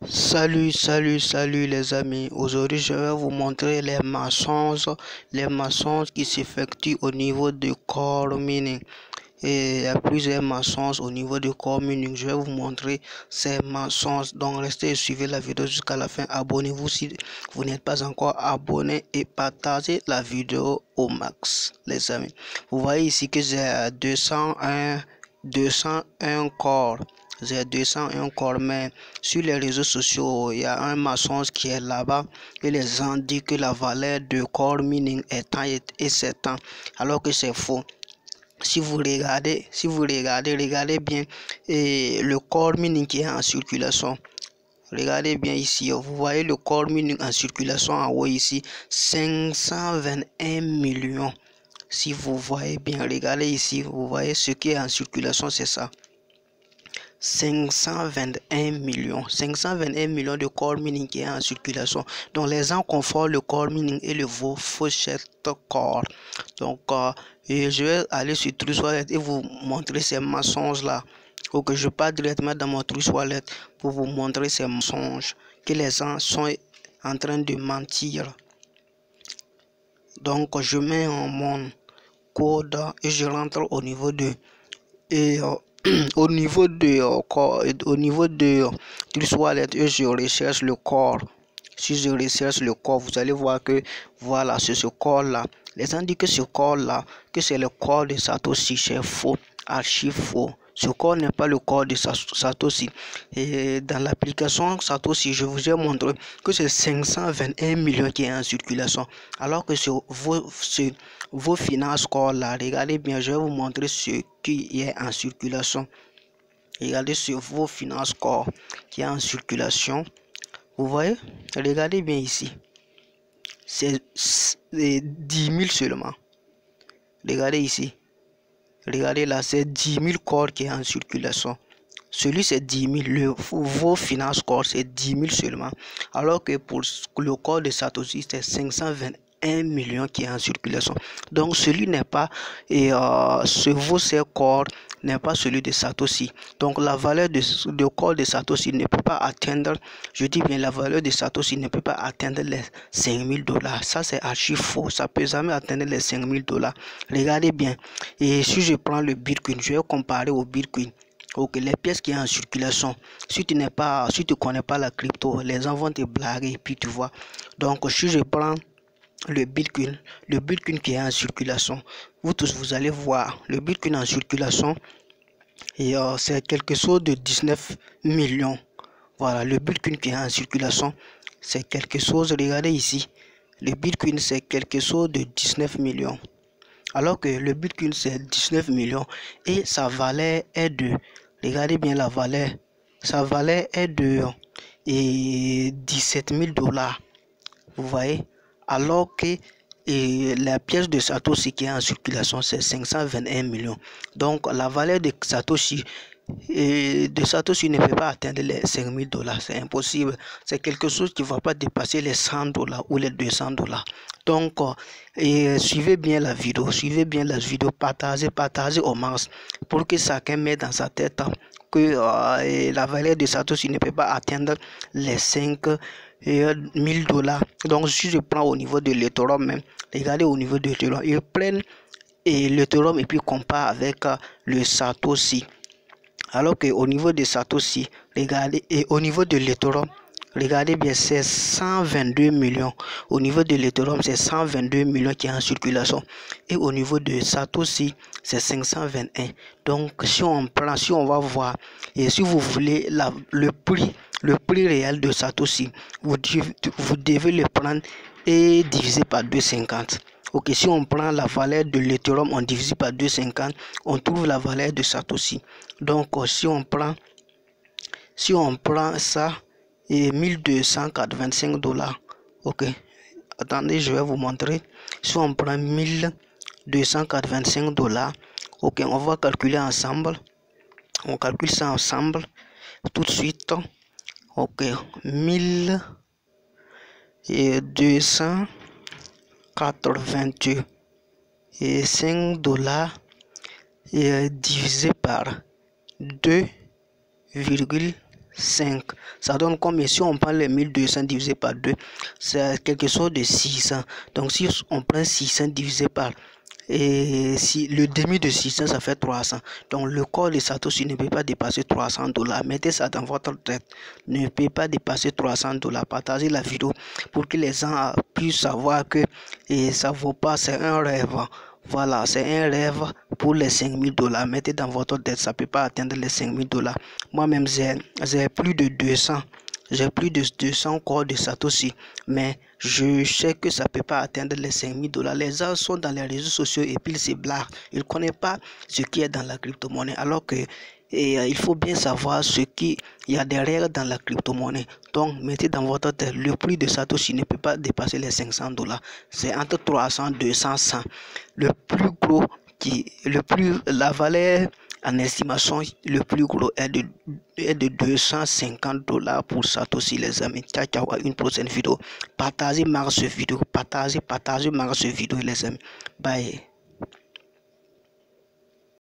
Salut les amis. Aujourd'hui, je vais vous montrer les mensonges qui s'effectuent au niveau du core mining. Et il y a plusieurs mensonges au niveau du core mining. Je vais vous montrer ces mensonges. Donc, restez et suivez la vidéo jusqu'à la fin. Abonnez-vous si vous n'êtes pas encore abonné et partagez la vidéo au max, les amis. Vous voyez ici que j'ai 201 corps. J'ai 201 corps, mais sur les réseaux sociaux, il y a un mensonge qui est là-bas et les gens disent que la valeur de core mining est tant et c'est tant, alors que c'est faux. Si vous regardez, regardez bien et le core mining qui est en circulation. Regardez bien ici, vous voyez le core mining en circulation en haut ici, 521 millions. Si vous voyez bien, regardez ici, vous voyez ce qui est en circulation, c'est ça. 521 millions de core mining qui est en circulation. Donc les gens confondent le core mining et le fauchette core. Donc je vais aller sur Trust Wallet et vous montrer ces mensonges là. Ok, je pars directement dans mon Trust Wallet pour vous montrer ces mensonges que les gens sont en train de mentir. Donc je mets en mon code et je rentre au niveau de au niveau de Trust Wallet et je recherche le corps. Si je recherche le corps, vous allez voir que voilà, c'est ce corps là. Les gens disent que ce corps là, que c'est le corps de Satoshi, c'est faux, archi faux. Ce corps n'est pas le corps de Satoshi. Et dans l'application Satoshi, je vous ai montré que c'est 521 millions qui est en circulation. Alors que sur vos finances corps là, regardez bien, je vais vous montrer ce qui est en circulation. Regardez sur vos finances corps qui est en circulation. Vous voyez, regardez bien ici. C'est 10 000 seulement. Regardez ici. Regardez là, c'est 10 000 corps qui est en circulation. Celui c'est 10 000. Vos finances corps c'est 10 000 seulement. Alors que pour le corps de Satoshi c'est 521 millions qui est en circulation. Donc celui n'est pas ce corps n'est pas celui de Satoshi. Donc la valeur de corps de Satoshi ne peut pas atteindre, je dis bien la valeur de Satoshi ne peut pas atteindre les 5 000 $. Ça c'est archi faux, ça peut jamais atteindre les 5 000 $. Regardez bien. Et si je prends le Bitcoin, je vais comparer au Bitcoin. Ok, les pièces qui sont en circulation, si tu connais pas la crypto, les gens vont te blaguer, puis tu vois. Donc si je prends le Bitcoin qui est en circulation, vous tous vous allez voir le Bitcoin en circulation et c'est quelque chose de 19 millions. Voilà, le Bitcoin qui est en circulation, c'est quelque chose, regardez ici, le Bitcoin c'est quelque chose de 19 millions. Alors que le Bitcoin c'est 19 millions et sa valeur est de, regardez bien la valeur, sa valeur est de 17 000 $. Vous voyez, alors que la pièce de Satoshi qui est en circulation c'est 521 millions. Donc la valeur de Satoshi ne peut pas atteindre les 5 000 $. C'est impossible. C'est quelque chose qui ne va pas dépasser les 100 $ ou les 200 $. Donc suivez bien la vidéo, partagez au max pour que chacun mette dans sa tête que la valeur de Satoshi ne peut pas atteindre les 5 000 $. Donc si je prends au niveau de l'Ethereum même, regardez au niveau de l'Ethereum, ils prennent l'Ethereum et puis comparent avec le Satoshi. Alors que au niveau de Satoshi, regardez, et au niveau de l'Ethereum, regardez bien, c'est 122 millions. Au niveau de l'Ethereum, c'est 122 millions qui est en circulation. Et au niveau de Satoshi, c'est 521. Donc, si on va voir, et si vous voulez le prix réel de Satoshi, vous devez le prendre et diviser par 2,50. Ok, si on prend la valeur de l'Ethereum, on divise par 2,50, on trouve la valeur de Satoshi. Donc, si on prend ça, et 1285 $. Ok, attendez, je vais vous montrer. Si on prend 1285 $, ok, on va calculer ensemble. On calcule ça ensemble tout de suite. Ok, 1285 $ divisé par 2,50. 5. Ça donne combien? Si on prend les 1200 divisé par 2, c'est quelque chose de 600. Donc si on prend 600 divisé par et si le demi de 600, ça fait 300. Donc le corps de Satoshi ne peut pas dépasser $300. Mettez ça dans votre tête. Ne peut pas dépasser $300. Partagez la vidéo pour que les gens puissent savoir que ça vaut pas, c'est un rêve. Voilà, c'est un rêve pour les $5000. Mettez dans votre tête, ça ne peut pas atteindre les $5000. Moi-même, j'ai plus de 200. J'ai plus de 200 corps de Satoshi, mais je sais que ça ne peut pas atteindre les $5000. Les gens sont dans les réseaux sociaux et puis ils se blaguent. Ils ne connaissent pas ce qui est dans la crypto-monnaie, alors que il faut bien savoir ce qu'il y a derrière dans la crypto-monnaie. Donc, mettez dans votre tête, le prix de Satoshi ne peut pas dépasser les $500. C'est entre 300, 200, 100. Le plus gros, la valeur en estimation, le plus gros est de $250 pour Satoshi, les amis. Ciao, ciao, à une prochaine vidéo. Partagez ma vidéo, partagez ma vidéo, les amis. Bye.